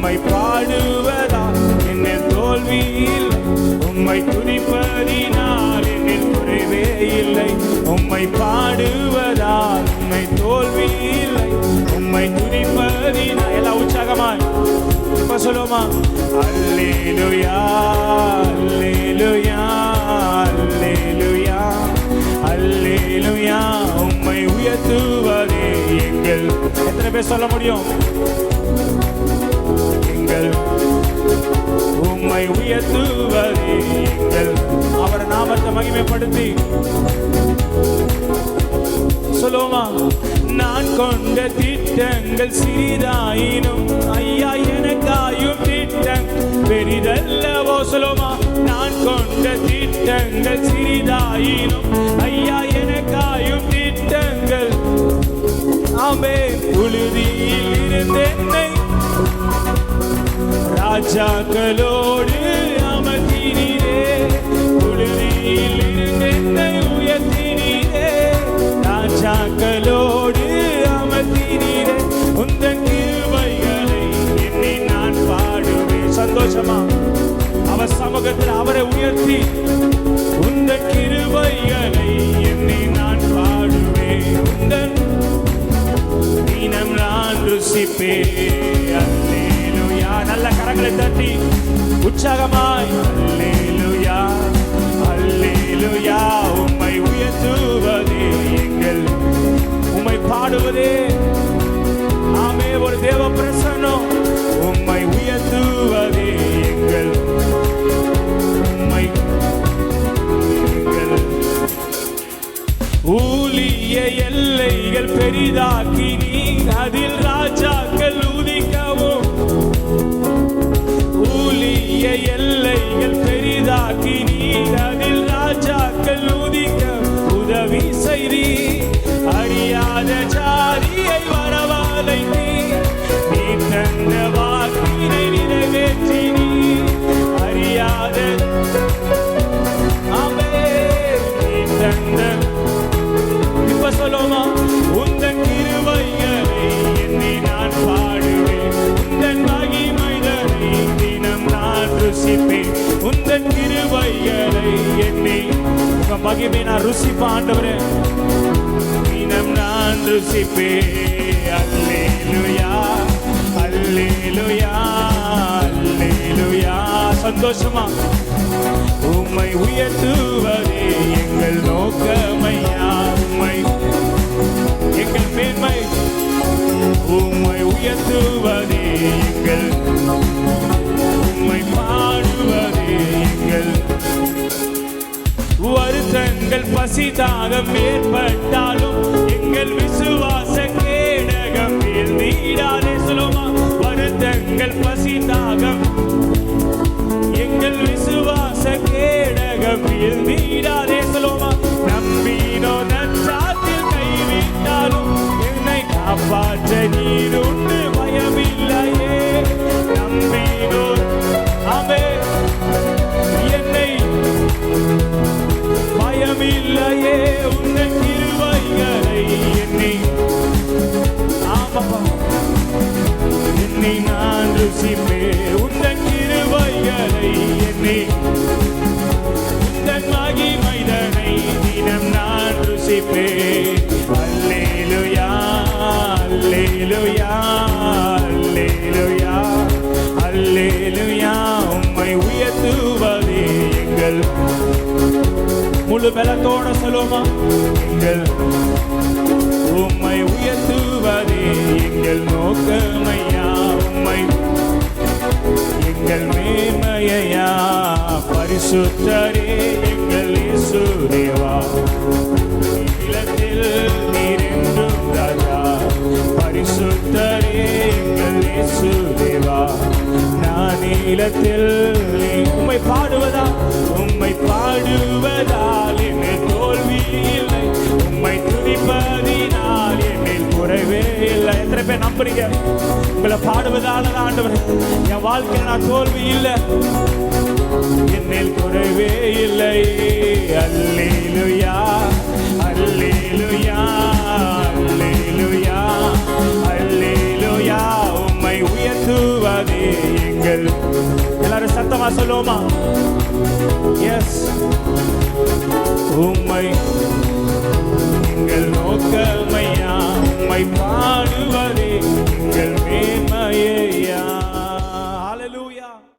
உம்மை பாடுவதா என்னில் தோல்வி இல்லை, உம்மை துதிப்பதினால் என்னில் குறைவே இல்லை. உம்மை பாடுவதால் உம்மை தோல்வி இல்லை, உம்மை துதிப்பதினால். எல்லாம் உற்சாகமாய் இப்ப சொல்லுவோமா? அல்லேலூயா அல்லேலூயா அல்லேலூயா அல்லேலூயா. உம்மை உயர்த்துவதே எங்கள். எத்தனை பேர் சொல்ல முடியும்? எங்கள் உம்மை உயர்த்துவதே எங்கள். அவர் நாமத்தை மகிமைப்படுத்தி சொல்லுவோமா? நான் கொண்ட திட்டங்கள் சிறிதாயினும் ஐயா எனக்காயும் திட்டம் பெரிதல்லவோ. சொல்லுவோமா? நான் கொண்ட திட்டங்கள் சிறிதாயினும் ஐயா எனக்காயும் திட்டங்கள். ஆமே. புழுதியில் இருந்தென்னை ராஜாக்களோடு அமர்த்தினீரே, புழுதியில் இருந்தென்னை உயர்த்தினீரே, ராஜாக்களோடு அமர்த்தினீரே. உந்தன் கிருபைகளை எண்ணி நான் பாடுவேன். சந்தோஷமா அவர் சமூகத்தில் அவரை உயர்த்தி உந்தன் கிருபைகளை எண்ணி நான் பாடுவேன். உந்தன் தினம் நான் ருசிப்பேன். அல்லேலூயா. நல்ல கரங்களை தட்டி உற்சாகமாய் அல்லேலூயா அல்லேலூயா. உம்மை உயர்த்துவதே எங்கள், உம்மை பாடுவதே. ஆமே. ஒரு தேவ பிரசன்னம். உம்மை உயர்த்துவதே எங்கள், உம்மை எங்கள். ஊழிய எல்லைகள் பெரிதாக்கி நீர் அதில் ராஜாக்கள் உதிக்கவும். ஊழிய எல்லைகள் பெரிதாக்கி நீர் அதில் ராஜாக்கள் உதிக்க உதவி செய்தி. அறியாத ஜாதியை வரவாலை நீ தந்த வாக்கினை நிறைவேற்றி நீ அறியாத. ஆமே. நீ தந்த. இப்ப சொல்லுமா? உந்தன் கிருபைகளை எண்ணி நான் பாடுவேன், உந்தன் மகிமைகளை தினம் நான் ருசிப்பேன். உந்தன் கிருபைகளை எண்ணி உங்க மகிமை நான் ருசிப்பேன் ஆண்டவரே, தினம் நான் ருசிப்பேன். அல்லேலூயா அல்லேலூயா அல்லேலூயா. சந்தோஷமா உம்மை உயர்த்துவதே எங்கள் நோக்கமையா. உம்மை எங்கள் மேன்மை, உம்மை உயர்த்துவதே எங்கள், உம்மை பாடுவதே எங்கள். வருத்தங்கள் பசிதாகம் ஏற்பட்டாலும் எங்கள் விசுவாச கேடகம் வீழ்ந்திடாதே. சொல்லுமா? வருத்தங்கள் பசிதாகம் எங்கள் விசுவாச கேடகம் வீழ்ந்திடாதே. சொல்லுமா? நம்பினோ நற்சாத்தில் கைவிட்டாலும் என்னை காப்பாற்ற நீர் உண்டு, பயமில்லையே. நம்பினோ ஆமே என்னை பயமில்லையே. உந்தன் கிருபைகளை எண்ணி. ஆமாப்பா. எண்ணி நான் ருசிப்பேன். உந்தன் கிருபைகளை எண்ணி உந்தன் மகிமைதனை தினம் நான் ருசிப்பேன். அல்லேலூயா அல்லேலூயா அல்லேலூயா அல்லேலூயா. உம்மை உயர்த்துவதே எங்கள். முழு பலத்தோட சொல்லுமா? எங்கள் உம்மை உயர்த்துவதே எங்கள் நோக்கமையா. உம்மை எங்கள் மேன்மையா. பரிசுத்தரே எங்கள் இயேசு தேவா, இல்லத்தில் நீர் என்றும் ராஜா. பரிசுத்தரே எங்கள் இயேசு தேவா, நான் இல்லத்தில் உம்மை பாடுவதா. உம்மை பாடுவதால் என்னில் தோல்வி இல்லை, உம்மை துதிப்பதினால் என்னில் குறைவே இல்லை. எத்தனை பேர் நம்புறீங்க? உங்களை பாடுவதால தான் ஆண்டவரே என் வாழ்க்கையில் நான் தோல்வி இல்லை, என்னில் குறைவே இல்லை. அல்லேலூயா அல்லேலூயா அல்லேலூயா அல்லேலூயா. உம்மை உயர்த்துவதே நீ எங்கள் எல்லாரும் சத்தமா சொல்லுவோமா? எஸ், உம்மை